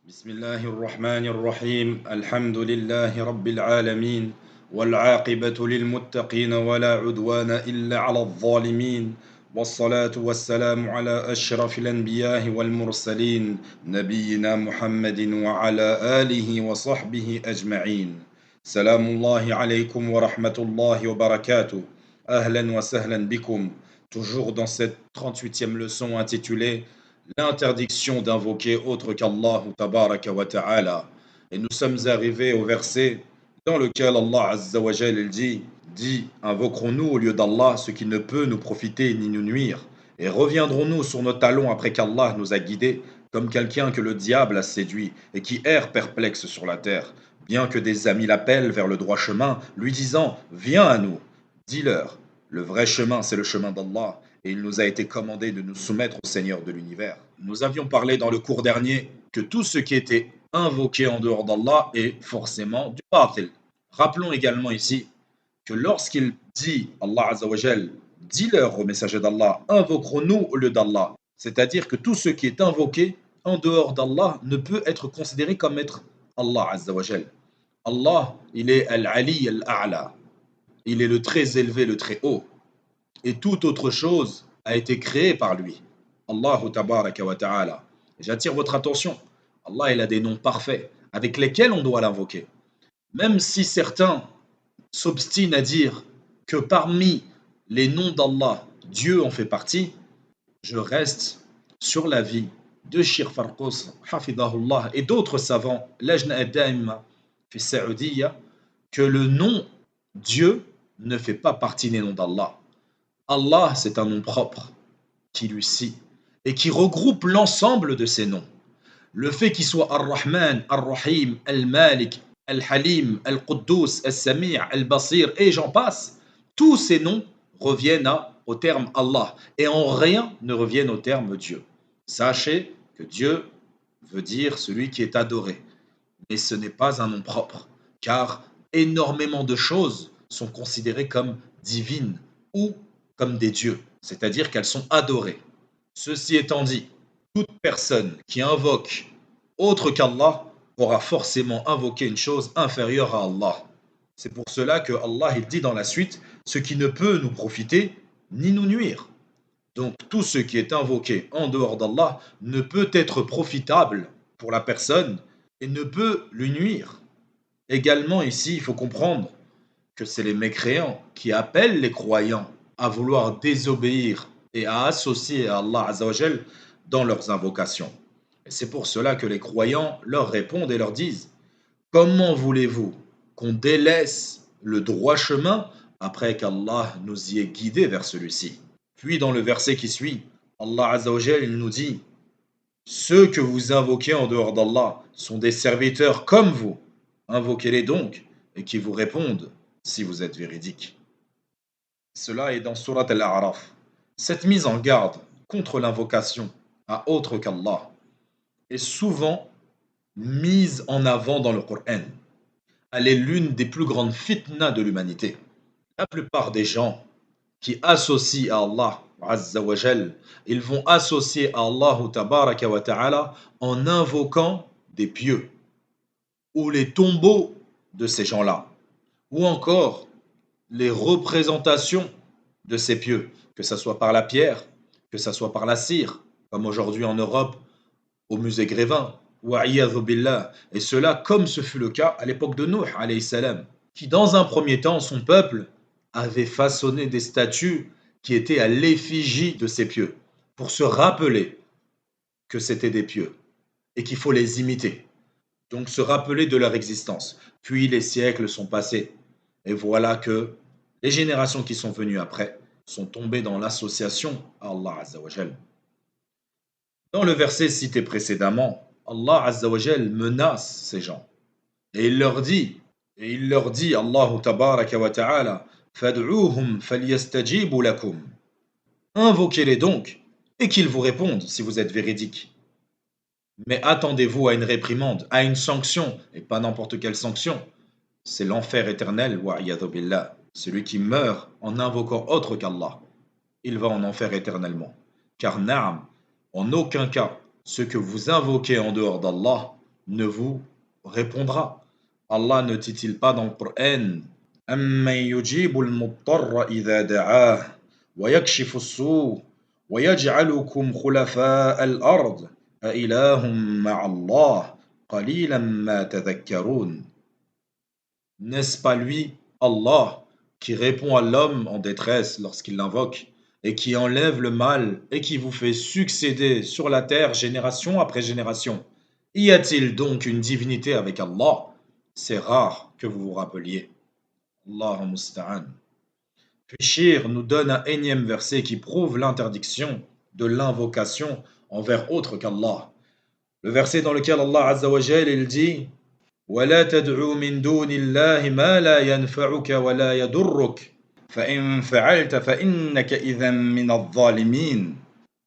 بسم الله الرحمن الرحيم الحمد لله رب العالمين والعاقبة للمتقين ولا عدوان إلا على الظالمين والصلاة والسلام على أشرف الأنبياء والمرسلين نبينا محمد وعلى آله وصحبه أجمعين سلام الله عليكم ورحمة الله وبركاته أهلا وسهلا بكم toujours dans cette 38e leçon intitulée l'interdiction d'invoquer autre qu'Allah tabaraka wa ta'ala. Et nous sommes arrivés au verset dans lequel Allah Azza wa Jal il dit invoquerons-nous au lieu d'Allah ce qui ne peut nous profiter ni nous nuire et reviendrons-nous sur nos talons après qu'Allah nous a guidés comme quelqu'un que le diable a séduit et qui erre perplexe sur la terre, bien que des amis l'appellent vers le droit chemin, lui disant viens à nous. Dis-leur, le vrai chemin c'est le chemin d'Allah et il nous a été commandé de nous soumettre au Seigneur de l'univers. Nous avions parlé dans le cours dernier que tout ce qui était invoqué en dehors d'Allah est forcément du batil. Rappelons également ici que lorsqu'il dit, Allah Azzawajal, dis-leur au messager d'Allah, invoquerons-nous au lieu d'Allah. C'est-à-dire que tout ce qui est invoqué en dehors d'Allah ne peut être considéré comme être Allah Azzawajal. Allah, il est Al-Ali Al-A'la. Il est le très élevé, le très haut. Et toute autre chose a été créée par lui. Allahu tabaraka wa ta'ala. J'attire votre attention. Allah, il a des noms parfaits avec lesquels on doit l'invoquer. Même si certains s'obstinent à dire que parmi les noms d'Allah, Dieu en fait partie, je reste sur l'avis de Shir Farqos, Hafidahullah, et d'autres savants, Lajna ad-Daima fi Saoudiya, que le nom Dieu ne fait pas partie des noms d'Allah. Allah, c'est un nom propre qui lui suit et qui regroupe l'ensemble de ses noms. Le fait qu'il soit Ar-Rahman, Ar-Rahim, Al-Malik, Al-Halim, Al-Quddus, Al-Sami', Al-Basir et j'en passe, tous ces noms reviennent au terme Allah et en rien ne reviennent au terme Dieu. Sachez que Dieu veut dire celui qui est adoré, mais ce n'est pas un nom propre, car énormément de choses sont considérées comme divines ou comme des dieux, c'est-à-dire qu'elles sont adorées. Ceci étant dit, toute personne qui invoque autre qu'Allah aura forcément invoqué une chose inférieure à Allah. C'est pour cela que Allah il dit dans la suite ce qui ne peut nous profiter ni nous nuire. Donc tout ce qui est invoqué en dehors d'Allah ne peut être profitable pour la personne et ne peut lui nuire. Également ici, il faut comprendre que c'est les mécréants qui appellent les croyants à vouloir désobéir et à associer à Allah Azzawajal dans leurs invocations. Et c'est pour cela que les croyants leur répondent et leur disent comment voulez-vous qu'on délaisse le droit chemin après qu'Allah nous y ait guidés vers celui-ci? Puis dans le verset qui suit, Allah Azzawajal il nous dit ceux que vous invoquez en dehors d'Allah sont des serviteurs comme vous. Invoquez-les donc et qui vous répondent si vous êtes véridique. Cela est dans Surat Al-A'raf. Cette mise en garde contre l'invocation à autre qu'Allah est souvent mise en avant dans le Coran. Elle est l'une des plus grandes fitnas de l'humanité. La plupart des gens qui associent à Allah Azza wa Jal, ils vont associer à Allah Tabaraka wa Ta'ala en invoquant des pieux ou les tombeaux de ces gens-là ou encore les représentations de ces pieux, que ce soit par la pierre, que ce soit par la cire, comme aujourd'hui en Europe au musée Grévin, billah, et cela comme ce fut le cas à l'époque de Nuh alayhi salam, qui dans un premier temps son peuple avait façonné des statues qui étaient à l'effigie de ces pieux, pour se rappeler que c'était des pieux et qu'il faut les imiter. Donc se rappeler de leur existence. Puis les siècles sont passés et voilà que les générations qui sont venues après sont tombées dans l'association à Allah Azza wa Jal. Dans le verset cité précédemment, Allah Azza wa Jal menace ces gens et il leur dit Allahu tabaraka wa ta'ala fad'uuhum falyastajibu lakum. Invoquez-les donc et qu'ils vous répondent si vous êtes véridique. Mais attendez-vous à une réprimande, à une sanction, et pas n'importe quelle sanction. C'est l'enfer éternel, wa'iyadhu billah. Celui qui meurt en invoquant autre qu'Allah, il va en enfer éternellement. Car na'am, en aucun cas, ce que vous invoquez en dehors d'Allah ne vous répondra. Allah ne dit-il pas dans le Coran أَمَّن يُجِيبُ الْمُضْطَرَّ إِذَا دَعَاهُ وَيَكْشِفُ السُّوءَ وَيَجْعَلُكُمْ خُلَفَاءَ الْأَرْضِ أَإِلَٰهٌ مَّعَ اللَّهِ قَلِيلًا مَّا تَذَكَّرُونَ. N'est-ce pas lui, Allah, qui répond à l'homme en détresse lorsqu'il l'invoque, et qui enlève le mal, et qui vous fait succéder sur la terre génération après génération? Y a-t-il donc une divinité avec Allah? C'est rare que vous vous rappeliez. Allahu musta'an. Puis Shir nous donne un énième verset qui prouve l'interdiction de l'invocation envers autre qu'Allah. Le verset dans lequel Allah Azza wa Jal il dit ولا تدع من دون الله ما لا ينفعك ولا يضرك فإن فعلت فإنك إذا من الظالمين.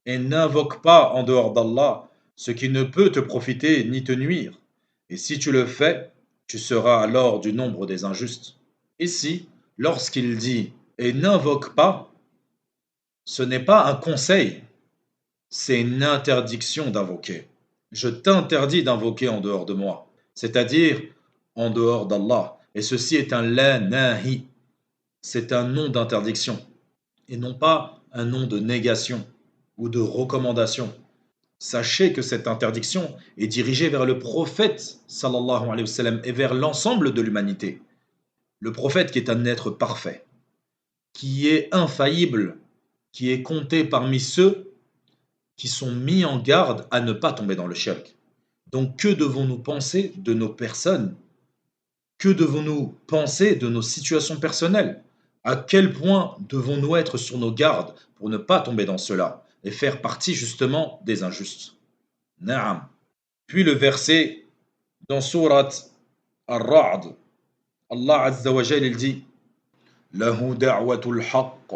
Et n'invoque pas en dehors d'Allah ce qui ne peut te profiter ni te nuire. Et si tu le fais, tu seras alors du nombre des injustes. Ici, lorsqu'il dit et n'invoque pas, ce n'est pas un conseil, c'est une interdiction d'invoquer. Je t'interdis d'invoquer en dehors de moi, c'est-à-dire en dehors d'Allah. Et ceci est un la nahi, c'est un nom d'interdiction, et non pas un nom de négation ou de recommandation. Sachez que cette interdiction est dirigée vers le prophète sallallahu alayhi wa sallam et vers l'ensemble de l'humanité. Le prophète qui est un être parfait, qui est infaillible, qui est compté parmi ceux qui sont mis en garde à ne pas tomber dans le shirk. Donc que devons-nous penser de nos personnes? Que devons-nous penser de nos situations personnelles? À quel point devons-nous être sur nos gardes pour ne pas tomber dans cela et faire partie justement des injustes? Naam. Puis le verset dans Surat Ar-Ra'd, Allah Azza wa Jal il dit له دعوة الحق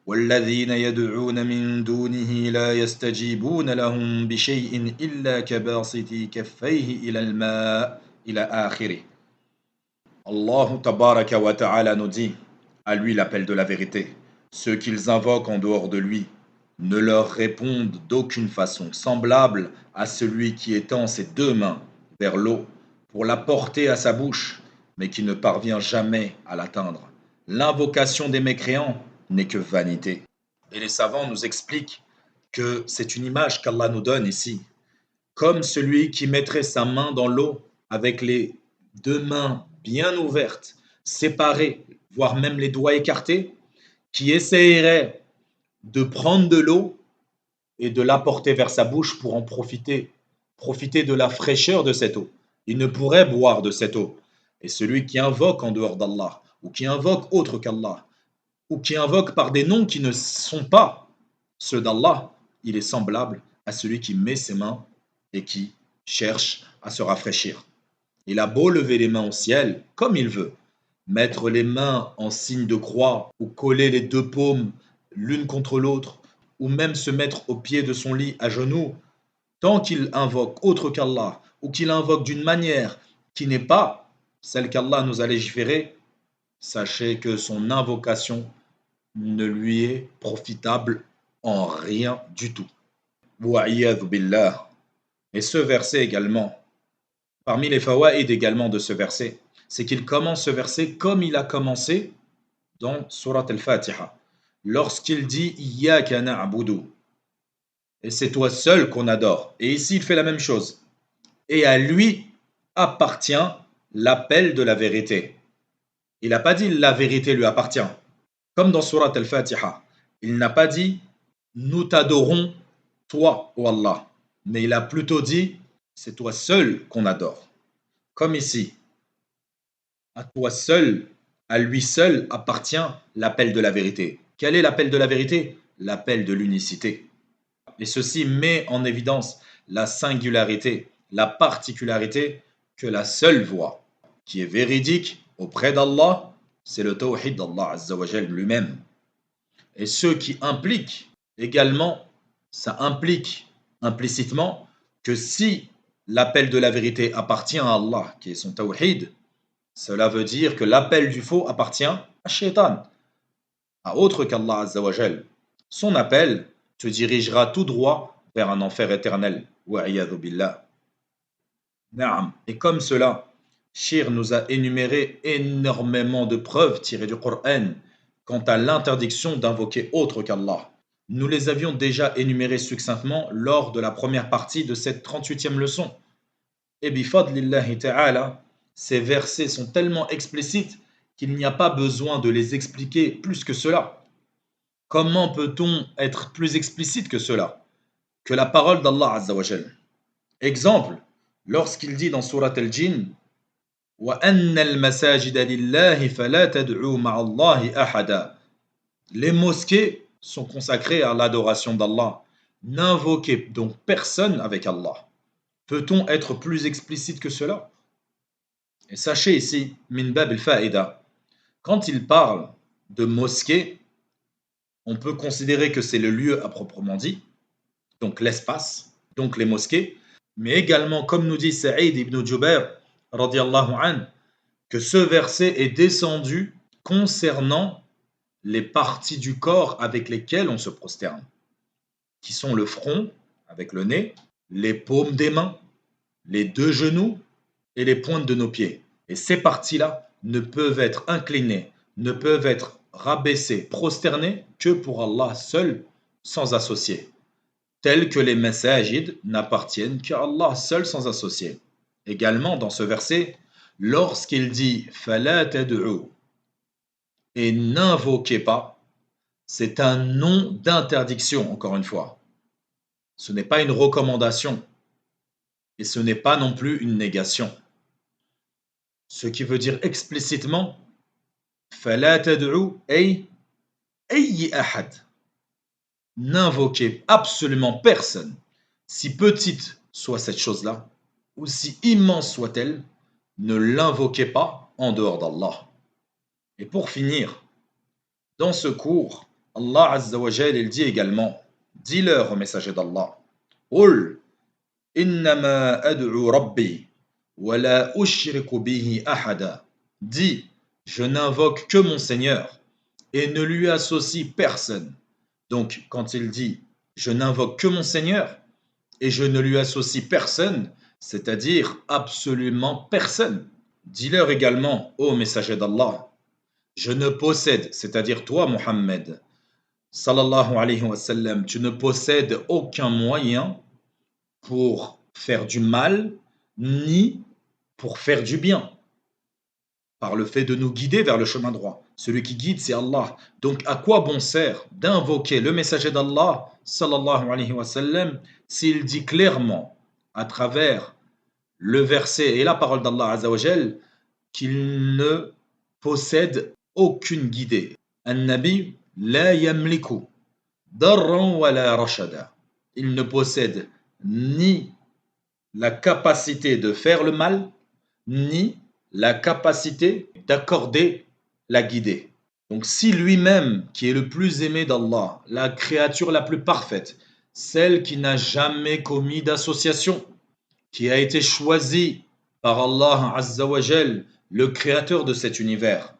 والذين يدعون من دونه لا يستجيبون لهم بشيء إلا كباسط كفيه إلى الماء إلى آخره. Allah tabaraka wa ta'ala nous dit, à lui l'appel de la vérité. Ceux qu'ils invoquent en dehors de lui ne leur répondent d'aucune façon semblable à celui qui étend ses deux mains vers l'eau pour la porter à sa bouche, mais qui ne parvient jamais à l'atteindre. L'invocation des mécréants n'est que vanité. Et les savants nous expliquent que c'est une image qu'Allah nous donne ici, comme celui qui mettrait sa main dans l'eau avec les deux mains bien ouvertes, séparées, voire même les doigts écartés, qui essayerait de prendre de l'eau et de l'apporter vers sa bouche pour en profiter de la fraîcheur de cette eau. Il ne pourrait boire de cette eau. Et celui qui invoque en dehors d'Allah, ou qui invoque autre qu'Allah, ou qui invoque par des noms qui ne sont pas ceux d'Allah, il est semblable à celui qui met ses mains et qui cherche à se rafraîchir. Il a beau lever les mains au ciel comme il veut, mettre les mains en signe de croix ou coller les deux paumes l'une contre l'autre, ou même se mettre au pied de son lit à genoux, tant qu'il invoque autre qu'Allah ou qu'il invoque d'une manière qui n'est pas celle qu'Allah nous a légiférée, sachez que son invocation ne lui est profitable en rien du tout. Wa'iyadhu billah. Et ce verset également, parmi les fawaïd également de ce verset, c'est qu'il commence ce verset comme il a commencé dans Surat al-Fatiha, lorsqu'il dit Iyyaka na'budu. Et c'est toi seul qu'on adore. Et ici, il fait la même chose. Et à lui appartient l'appel de la vérité. Il n'a pas dit la vérité lui appartient. Comme dans Surat al-Fatiha, il n'a pas dit nous t'adorons, toi, ô Allah. Mais il a plutôt dit c'est toi seul qu'on adore. Comme ici, à toi seul, à lui seul appartient l'appel de la vérité. Quel est l'appel de la vérité? L'appel de l'unicité. Et ceci met en évidence la singularité, la particularité que la seule voie qui est véridique auprès d'Allah, c'est le tawhid d'Allah Azza wa Jal lui-même. Et ce qui implique également, ça implique implicitement que si l'appel de la vérité appartient à Allah, qui est son tawhid, cela veut dire que l'appel du faux appartient à Shaitan, à autre qu'Allah Azza wa Jal. Son appel te dirigera tout droit vers un enfer éternel. Wa'iyadhu billah. Naam. Et comme cela, Shir nous a énuméré énormément de preuves tirées du Coran quant à l'interdiction d'invoquer autre qu'Allah. Nous les avions déjà énumérées succinctement lors de la première partie de cette 38e leçon. Et bifadlillahi ta'ala, ces versets sont tellement explicites qu'il n'y a pas besoin de les expliquer plus que cela. Comment peut-on être plus explicite que cela? Que la parole d'Allah Azza wa Jal. Exemple, lorsqu'il dit dans Surat Al-Jinn وَأَنَّ الْمَسَاجِدَ لِلَّهِ فَلَا تَدْعُوا مَعَ اللَّهِ أَحَدًا. Les mosquées sont consacrées à l'adoration d'Allah. N'invoquez donc personne avec Allah. Peut-on être plus explicite que cela? Et sachez ici, min bab al-fa'ida, quand il parle de mosquée, on peut considérer que c'est le lieu à proprement dit, donc l'espace, donc les mosquées, mais également, comme nous dit Saïd ibn Jubair, radiallahu anhu, que ce verset est descendu concernant les parties du corps avec lesquelles on se prosterne, qui sont le front, avec le nez, les paumes des mains, les deux genoux et les pointes de nos pieds. Et ces parties-là ne peuvent être inclinées, ne peuvent être rabaissées, prosternées que pour Allah seul, sans associé. Tels que les masajid n'appartiennent qu'à Allah seul sans associé. Également dans ce verset, lorsqu'il dit fala tad'u et n'invoquez pas, c'est un nom d'interdiction, encore une fois. Ce n'est pas une recommandation et ce n'est pas non plus une négation. Ce qui veut dire explicitement fala tad'u ay ahad. N'invoquez absolument personne, si petite soit cette chose-là, ou si immense soit-elle, ne l'invoquez pas en dehors d'Allah. Et pour finir, dans ce cours, Allah Azza wa Jal, il dit également, dis-leur au messager d'Allah, Qul innama ad'u rabbi wa la ushriku bihi ahada. Dis, je n'invoque que mon Seigneur et ne lui associe personne. Donc, quand il dit je n'invoque que mon Seigneur et je ne lui associe personne, c'est-à-dire absolument personne. Dis-leur également, ô messager d'Allah, je ne possède, c'est-à-dire toi, Mohammed, sallallahu alayhi wa sallam, tu ne possèdes aucun moyen pour faire du mal ni pour faire du bien, par le fait de nous guider vers le chemin droit. Celui qui guide, c'est Allah. Donc, à quoi bon sert d'invoquer le messager d'Allah, sallallahu alayhi wa sallam, s'il dit clairement, à travers le verset et la parole d'Allah azza wa jal, qu'il ne possède aucune guidée. An-Nabi la yamliku darran wa la rashada. Il ne possède ni la capacité de faire le mal, ni la capacité d'accorder la guidée. Donc si lui-même, qui est le plus aimé d'Allah, la créature la plus parfaite, celle qui n'a jamais commis d'association, qui a été choisie par Allah Azza wa Jal, le créateur de cet univers,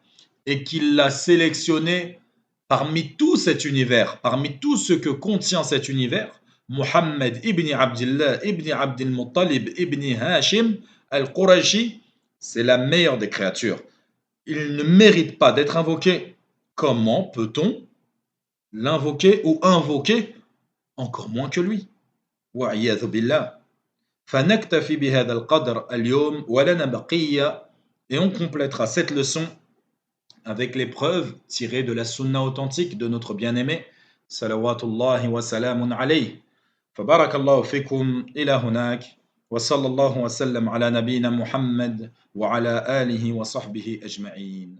et qu'il l'a sélectionné parmi tout cet univers, parmi tout ce que contient cet univers, Muhammad ibn Abdullah ibn Abdul Muttalib ibn Hashim al-Qurashi, c'est la meilleure des créatures. Il ne mérite pas d'être invoqué. Comment peut-on l'invoquer ou invoquer encore moins que lui? Wa'iyadhu billah. فنكتفي بهذا القدر اليوم ولنا بقية. Et on complétera cette leçon avec les preuves tirées de la sunna authentique de notre bien-aimé salawatullahi wa salamun alayhi. فبارك الله فيكم إلى هناك وصلى الله وسلم على نبينا محمد وعلى آله وصحبه أجمعين.